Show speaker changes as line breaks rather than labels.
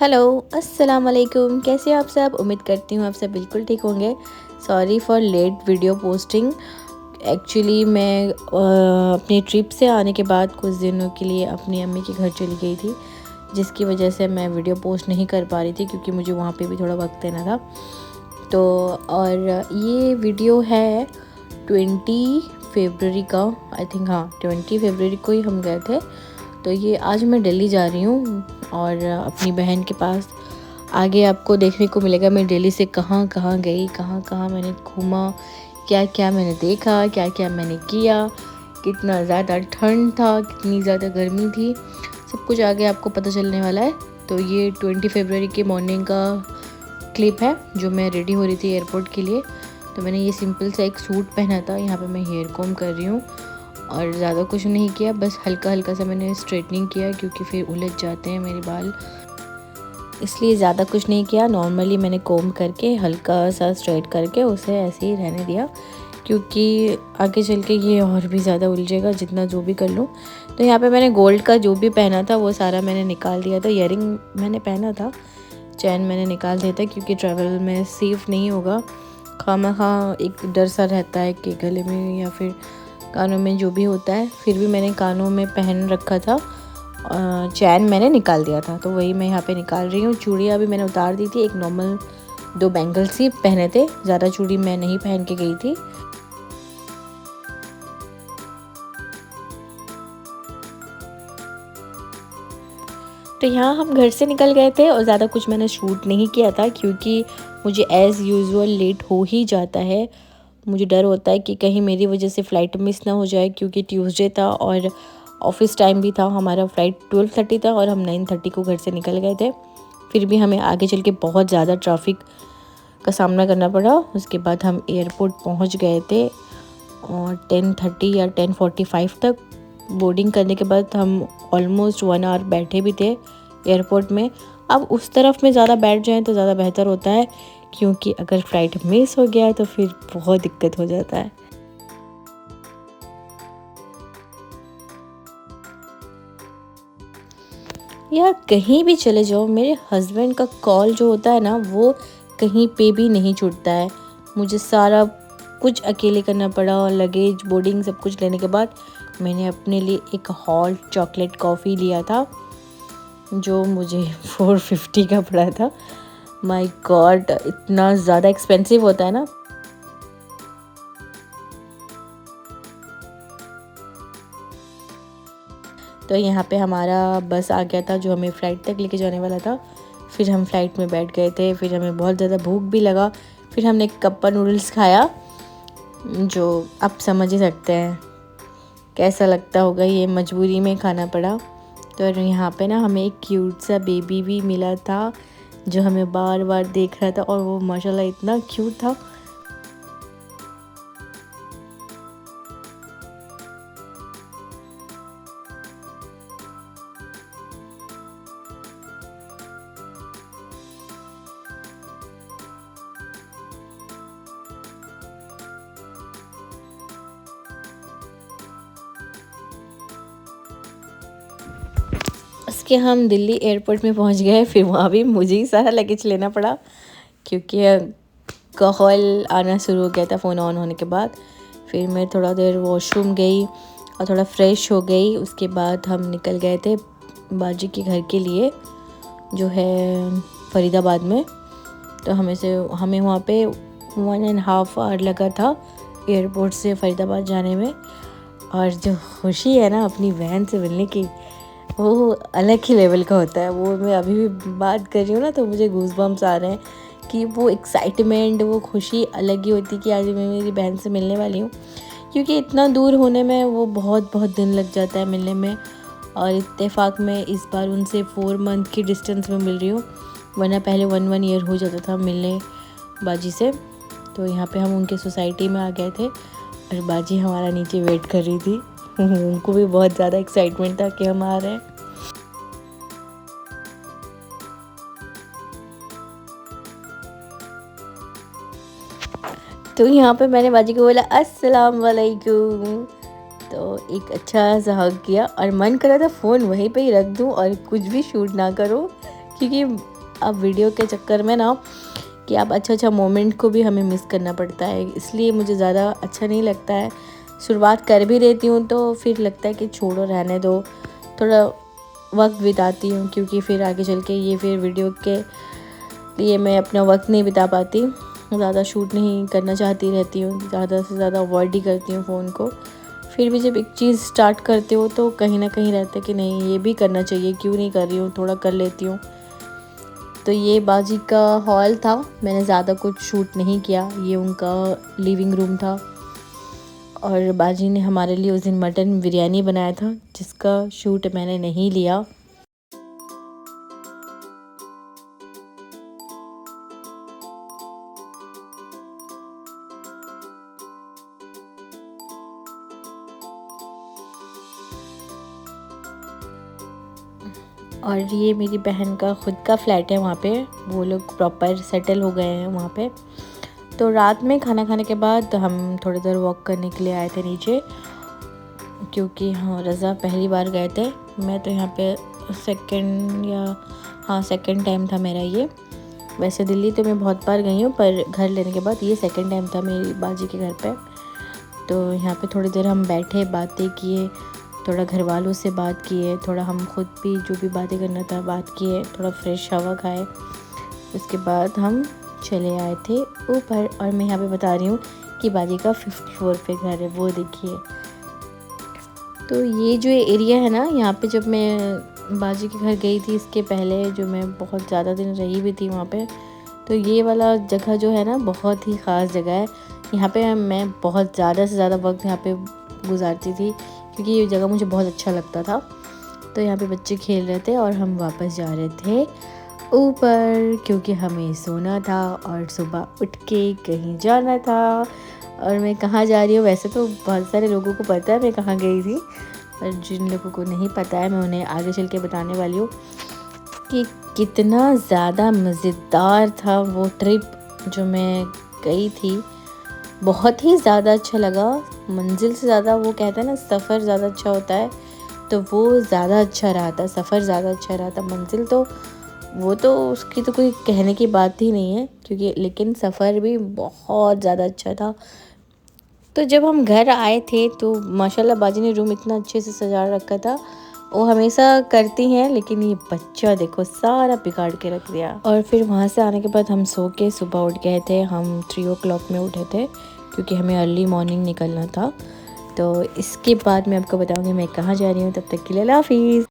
Hello, अस्सलाम वालेकुम। कैसे हो आप सब? उम्मीद करती हूँ आप सब बिल्कुल ठीक होंगे। Sorry for late video posting. Actually मैं अपनी ट्रिप से आने के बाद कुछ दिनों के लिए अपनी अम्मी के घर चली गई थी, जिसकी वजह से मैं वीडियो पोस्ट नहीं कर पा रही थी क्योंकि मुझे वहाँ पे भी थोड़ा वक्त देना था। तो और ये वीडियो है 20 फरवरी का, आई थिंक। हाँ, 20 फरवरी को ही हम गए थे। तो ये आज मैं दिल्ली जा रही हूँ और अपनी बहन के पास। आगे आपको देखने को मिलेगा मैं दिल्ली से कहाँ कहाँ गई, कहाँ कहाँ मैंने घूमा, क्या क्या मैंने देखा, क्या क्या मैंने किया, कितना ज़्यादा ठंड था, कितनी ज़्यादा गर्मी थी, सब कुछ आगे आपको पता चलने वाला है। तो ये 20 फरवरी के मॉर्निंग का क्लिप है जो मैं रेडी हो रही थी एयरपोर्ट के लिए। तो मैंने ये सिंपल सा एक सूट पहना था। यहाँ पे मैं हेयर कॉम कर रही हूँ और ज़्यादा कुछ नहीं किया, बस हल्का हल्का सा मैंने स्ट्रेटनिंग किया क्योंकि फिर उलझ जाते हैं मेरे बाल, इसलिए ज़्यादा कुछ नहीं किया। नॉर्मली मैंने कोम करके हल्का सा स्ट्रेट करके उसे ऐसे ही रहने दिया क्योंकि आगे चल के ये और भी ज़्यादा उलझेगा जितना जो भी कर लूँ। तो यहाँ पे मैंने गोल्ड का जो भी पहना था वो सारा मैंने निकाल दिया था। ईयरिंग मैंने पहना था, चैन मैंने निकाल दिया था क्योंकि ट्रैवल में सेफ़ नहीं होगा। खामखा एक डर सा रहता है कि गले में या फिर कानों में जो भी होता है, फिर भी मैंने कानों में पहन रखा था। चैन मैंने निकाल दिया था तो वही मैं यहाँ पे निकाल रही हूँ। चूड़ियाँ भी मैंने उतार दी थी, एक नॉर्मल 2 बैंगल्स ही पहने थे, ज़्यादा चूड़ी मैं नहीं पहन के गई थी। तो यहाँ हम घर से निकल गए थे और ज़्यादा कुछ मैंने शूट नहीं किया था क्योंकि मुझे एज़ यूजुअल लेट हो ही जाता है। मुझे डर होता है कि कहीं मेरी वजह से फ़्लाइट मिस ना हो जाए क्योंकि ट्यूसडे था और ऑफिस टाइम भी था। हमारा फ़्लाइट 12:30 था और हम 9:30 को घर से निकल गए थे। फिर भी हमें आगे चल के बहुत ज़्यादा ट्रैफिक का सामना करना पड़ा। उसके बाद हम एयरपोर्ट पहुंच गए थे और 10:30 या 10:45 तक बोर्डिंग करने के बाद हम ऑलमोस्ट 1 आवर बैठे भी थे एयरपोर्ट में। अब उस तरफ में ज़्यादा बैठ जाएं तो ज़्यादा बेहतर होता है क्योंकि अगर फ़्लाइट मिस हो गया तो फिर बहुत दिक्कत हो जाता है। या कहीं भी चले जाओ, मेरे हस्बैंड का कॉल जो होता है ना वो कहीं पे भी नहीं छूटता है। मुझे सारा कुछ अकेले करना पड़ा और लगेज बोर्डिंग सब कुछ लेने के बाद मैंने अपने लिए एक हॉट चॉकलेट कॉफ़ी लिया था जो मुझे 450 का पड़ा था। माय गॉड, इतना ज़्यादा एक्सपेंसिव होता है ना। तो यहाँ पे हमारा बस आ गया था जो हमें फ़्लाइट तक लेके जाने वाला था। फिर हम फ़्लाइट में बैठ गए थे, फिर हमें बहुत ज़्यादा भूख भी लगा। फिर हमने कप्पा नूडल्स खाया जो आप समझ ही सकते हैं कैसा लगता होगा, ये मजबूरी में खाना पड़ा। तो यहाँ पे ना हमें एक क्यूट सा बेबी भी मिला था जो हमें बार बार देख रहा था और वो माशाल्लाह इतना क्यूट था। उसके हम दिल्ली एयरपोर्ट में पहुंच गए। फिर वहाँ भी मुझे ही सारा लगेज लेना पड़ा क्योंकि कॉल आना शुरू हो गया था फ़ोन ऑन होने के बाद। फिर मैं थोड़ा देर वॉशरूम गई और थोड़ा फ्रेश हो गई। उसके बाद हम निकल गए थे बाजी के घर के लिए जो है फरीदाबाद में। तो हमें वहाँ पे 1.5 आवर लगा था एयरपोर्ट से फरीदाबाद जाने में। और जो खुशी है ना अपनी बहन से मिलने की, वो अलग ही लेवल का होता है। वो मैं अभी भी बात कर रही हूँ ना तो मुझे गूज़बम्स आ रहे हैं कि वो एक्साइटमेंट, वो खुशी अलग ही होती कि आज मैं मेरी बहन से मिलने वाली हूँ। क्योंकि इतना दूर होने में वो बहुत बहुत दिन लग जाता है मिलने में, और इत्तेफाक में इस बार उनसे 4 मंथ की डिस्टेंस में मिल रही हूँ, वरना पहले 1 ईयर हो जाता था मिलने बाजी से। तो यहाँ पे हम उनके सोसाइटी में आ गए थे और बाजी हमारा नीचे वेट कर रही थी। उनको भी बहुत ज़्यादा एक्साइटमेंट था कि हम आ रहे हैं। तो यहाँ पे मैंने बाजी को बोला अस्सलाम वालेकुम, तो एक अच्छा सा हग किया और मन करा था फ़ोन वहीं पे ही रख दूँ और कुछ भी शूट ना करो क्योंकि अब वीडियो के चक्कर में ना कि आप अच्छा मोमेंट को भी हमें मिस करना पड़ता है, इसलिए मुझे ज़्यादा अच्छा नहीं लगता है। शुरुआत कर भी देती हूँ तो फिर लगता है कि छोड़ो, रहने दो, थोड़ा वक्त बिताती हूँ, क्योंकि फिर आगे चल के ये फिर वीडियो के लिए मैं अपना वक्त नहीं बिता पाती, ज़्यादा शूट नहीं करना चाहती रहती हूँ, ज़्यादा से ज़्यादा अवॉइड ही करती हूँ फ़ोन को। फिर भी जब एक चीज़ स्टार्ट करते हो तो कहीं ना कहीं रहता है कि नहीं ये भी करना चाहिए, क्यों नहीं कर रही हूँ, थोड़ा कर लेती हूँ। तो ये बाजी का हॉल था, मैंने ज़्यादा कुछ शूट नहीं किया, ये उनका लिविंग रूम था। और बाजी ने हमारे लिए उस दिन मटन बिरयानी बनाया था, जिसका शूट मैंने नहीं लिया। और ये मेरी बहन का ख़ुद का फ्लैट है वहाँ पे, वो लोग प्रॉपर सेटल हो गए हैं वहाँ पे। तो रात में खाना खाने के बाद हम थोड़ी देर वॉक करने के लिए आए थे नीचे, क्योंकि हाँ रज़ा पहली बार गए थे, मैं तो यहाँ पे सेकंड टाइम था मेरा ये। वैसे दिल्ली तो मैं बहुत बार गई हूँ, पर घर लेने के बाद ये सेकंड टाइम था मेरी बाजी के घर पे। तो यहाँ पे थोड़ी देर हम बैठे, बातें किए, थोड़ा घर वालों से बात किए, थोड़ा हम खुद भी जो भी बातें करना था बात किए, थोड़ा फ्रेश हवा खाए। उसके बाद हम चले आए थे ऊपर। और मैं यहाँ पे बता रही हूँ कि बाजी का 5th फ्लोर पे घर है, वो देखिए। तो ये जो एरिया है ना, यहाँ पे जब मैं बाजी के घर गई थी इसके पहले, जो मैं बहुत ज़्यादा दिन रही भी थी वहाँ पे, तो ये वाला जगह जो है ना बहुत ही ख़ास जगह है। यहाँ पे मैं बहुत ज़्यादा से ज़्यादा वक्त यहाँ पे गुजारती थी, क्योंकि ये जगह मुझे बहुत अच्छा लगता था। तो यहाँ पे बच्चे खेल रहे थे और हम वापस जा रहे थे ऊपर, क्योंकि हमें सोना था और सुबह उठ के कहीं जाना था। और मैं कहाँ जा रही हूँ, वैसे तो बहुत सारे लोगों को पता है मैं कहाँ गई थी, पर जिन लोगों को नहीं पता है मैं उन्हें आगे चल के बताने वाली हूँ कि कितना ज़्यादा मज़ेदार था वो ट्रिप जो मैं गई थी। बहुत ही ज़्यादा अच्छा लगा। मंजिल से ज़्यादा, वो कहते हैं ना सफ़र ज़्यादा अच्छा होता है, तो वो ज़्यादा अच्छा रहा था, सफ़र ज़्यादा अच्छा रहा था। मंजिल तो वो तो उसकी तो कोई कहने की बात ही नहीं है, क्योंकि लेकिन सफ़र भी बहुत ज़्यादा अच्छा था। तो जब हम घर आए थे तो माशाल्लाह बाजी ने रूम इतना अच्छे से सजा रखा था, वो हमेशा करती हैं, लेकिन ये बच्चा देखो सारा बिगाड़ के रख दिया। और फिर वहाँ से आने के बाद हम सो के सुबह उठ गए थे, हम 3 o'clock में उठे थे, क्योंकि हमें अर्ली मॉर्निंग निकलना था। तो इसके बाद मैं आपको बताऊँगी मैं कहाँ जा रही हूँ। तब तक के लिए अल्लाह हाफ़िज़।